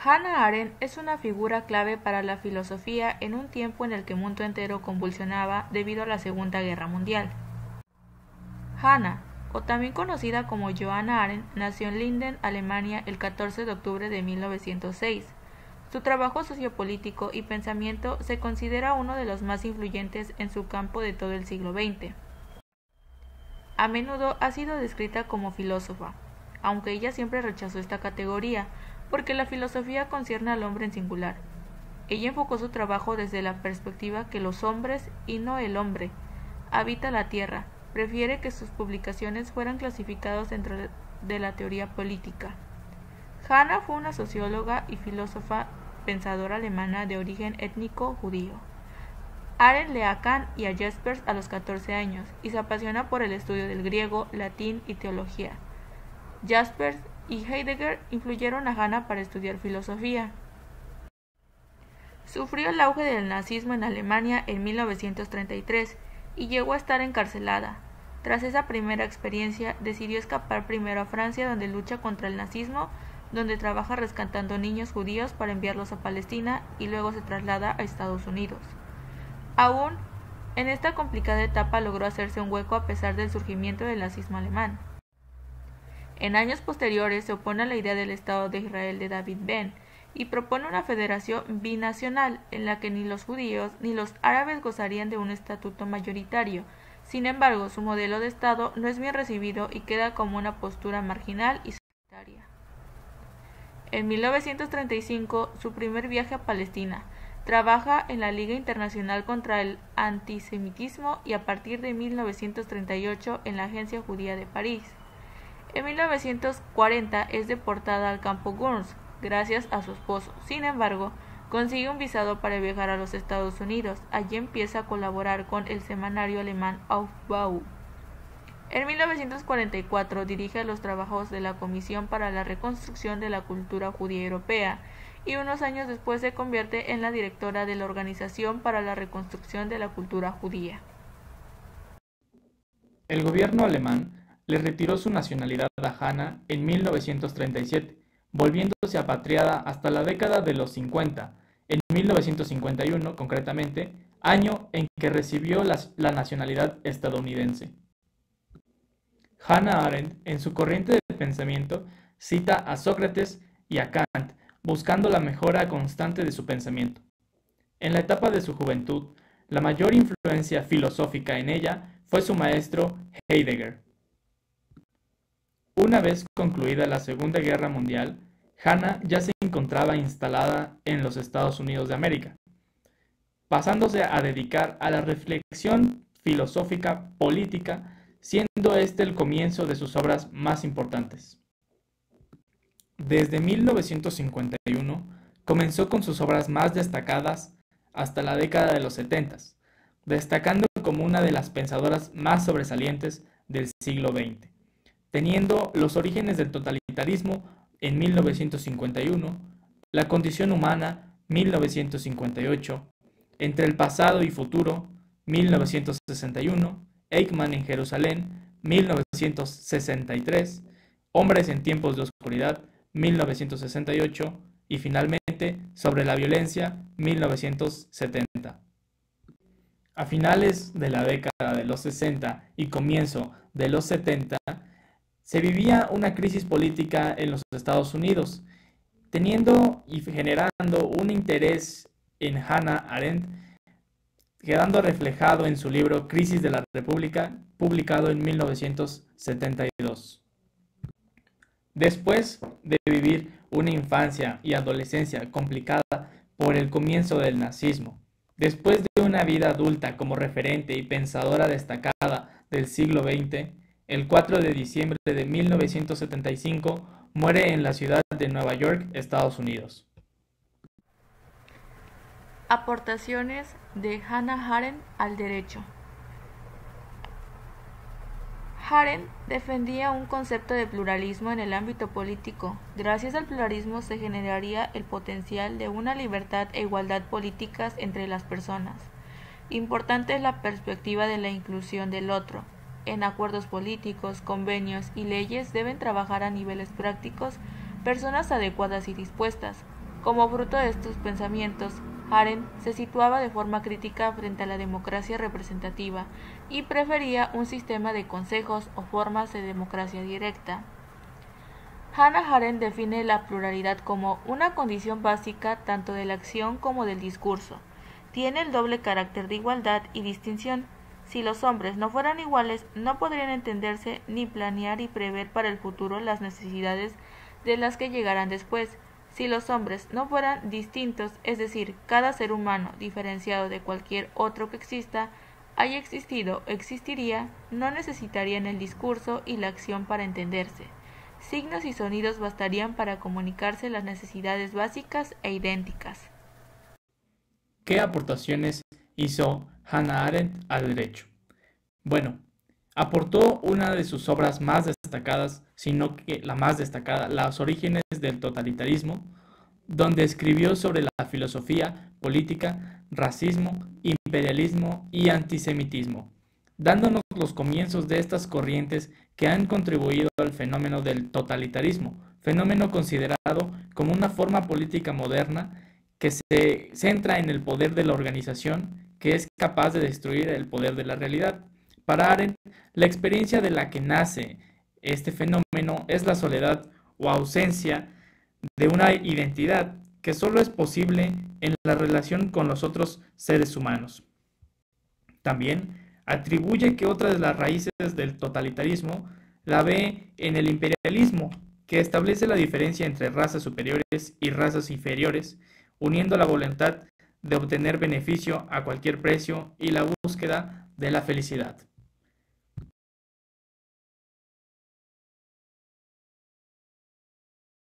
Hannah Arendt es una figura clave para la filosofía en un tiempo en el que el mundo entero convulsionaba debido a la Segunda Guerra Mundial. Hannah, o también conocida como Johanna Arendt, nació en Linden, Alemania, el 14 de octubre de 1906. Su trabajo sociopolítico y pensamiento se considera uno de los más influyentes en su campo de todo el siglo XX. A menudo ha sido descrita como filósofa, aunque ella siempre rechazó esta categoría, porque la filosofía concierne al hombre en singular. Ella enfocó su trabajo desde la perspectiva que los hombres, y no el hombre, habita la tierra. Prefiere que sus publicaciones fueran clasificadas dentro de la teoría política. Hannah fue una socióloga y filósofa pensadora alemana de origen étnico judío. Arendt lee a Kant y a Jaspers a los 14 años y se apasiona por el estudio del griego, latín y teología. Jaspers y Heidegger influyeron a Hannah para estudiar filosofía. Sufrió el auge del nazismo en Alemania en 1933 y llegó a estar encarcelada. Tras esa primera experiencia, decidió escapar primero a Francia, donde lucha contra el nazismo, donde trabaja rescatando niños judíos para enviarlos a Palestina, y luego se traslada a Estados Unidos. Aún en esta complicada etapa logró hacerse un hueco a pesar del surgimiento del nazismo alemán. En años posteriores se opone a la idea del Estado de Israel de David Ben y propone una federación binacional en la que ni los judíos ni los árabes gozarían de un estatuto mayoritario. Sin embargo, su modelo de Estado no es bien recibido y queda como una postura marginal y solitaria. En 1935, su primer viaje a Palestina. Trabaja en la Liga Internacional contra el Antisemitismo y a partir de 1938 en la Agencia Judía de París. En 1940 es deportada al campo Gurs gracias a su esposo. Sin embargo, consigue un visado para viajar a los Estados Unidos. Allí empieza a colaborar con el semanario alemán Aufbau. En 1944 dirige los trabajos de la Comisión para la Reconstrucción de la Cultura Judía Europea y unos años después se convierte en la directora de la Organización para la Reconstrucción de la Cultura Judía. El gobierno alemán le retiró su nacionalidad a Hannah en 1937, volviéndose apatriada hasta la década de los 50, en 1951 concretamente, año en que recibió la nacionalidad estadounidense. Hannah Arendt, en su corriente de pensamiento, cita a Sócrates y a Kant, buscando la mejora constante de su pensamiento. En la etapa de su juventud, la mayor influencia filosófica en ella fue su maestro Heidegger. Una vez concluida la Segunda Guerra Mundial, Hannah ya se encontraba instalada en los Estados Unidos de América, pasándose a dedicar a la reflexión filosófica política, siendo este el comienzo de sus obras más importantes. Desde 1951 comenzó con sus obras más destacadas hasta la década de los 70, destacando como una de las pensadoras más sobresalientes del siglo XX, teniendo los orígenes del totalitarismo en 1951, la condición humana 1958, entre el pasado y futuro 1961, Eichmann en Jerusalén 1963, Hombres en tiempos de oscuridad 1968 y finalmente Sobre la violencia 1970. A finales de la década de los 60 y comienzo de los 70, se vivía una crisis política en los Estados Unidos, teniendo y generando un interés en Hannah Arendt, quedando reflejado en su libro Crisis de la República, publicado en 1972. Después de vivir una infancia y adolescencia complicada por el comienzo del nazismo, después de una vida adulta como referente y pensadora destacada del siglo XX, el 4 de diciembre de 1975 muere en la ciudad de Nueva York, Estados Unidos. Aportaciones de Hannah Arendt al derecho. Arendt defendía un concepto de pluralismo en el ámbito político. Gracias al pluralismo se generaría el potencial de una libertad e igualdad políticas entre las personas. Importante es la perspectiva de la inclusión del otro. En acuerdos políticos, convenios y leyes deben trabajar a niveles prácticos personas adecuadas y dispuestas. Como fruto de estos pensamientos, Arendt se situaba de forma crítica frente a la democracia representativa y prefería un sistema de consejos o formas de democracia directa. Hannah Arendt define la pluralidad como una condición básica tanto de la acción como del discurso. Tiene el doble carácter de igualdad y distinción. Si los hombres no fueran iguales, no podrían entenderse ni planear y prever para el futuro las necesidades de las que llegarán después. Si los hombres no fueran distintos, es decir, cada ser humano diferenciado de cualquier otro que exista, haya existido o existiría, no necesitarían el discurso y la acción para entenderse. Signos y sonidos bastarían para comunicarse las necesidades básicas e idénticas. ¿Qué aportaciones hizo Hannah Arendt al derecho? Bueno, aportó una de sus obras más destacadas, sino que la más destacada, Los orígenes del totalitarismo, donde escribió sobre la filosofía, política, racismo, imperialismo y antisemitismo, dándonos los comienzos de estas corrientes que han contribuido al fenómeno del totalitarismo, fenómeno considerado como una forma política moderna que se centra en el poder de la organización, que es capaz de destruir el poder de la realidad. Para Arendt, la experiencia de la que nace este fenómeno es la soledad o ausencia de una identidad que solo es posible en la relación con los otros seres humanos. También atribuye que otra de las raíces del totalitarismo la ve en el imperialismo, que establece la diferencia entre razas superiores y razas inferiores, uniendo la voluntad de obtener beneficio a cualquier precio y la búsqueda de la felicidad.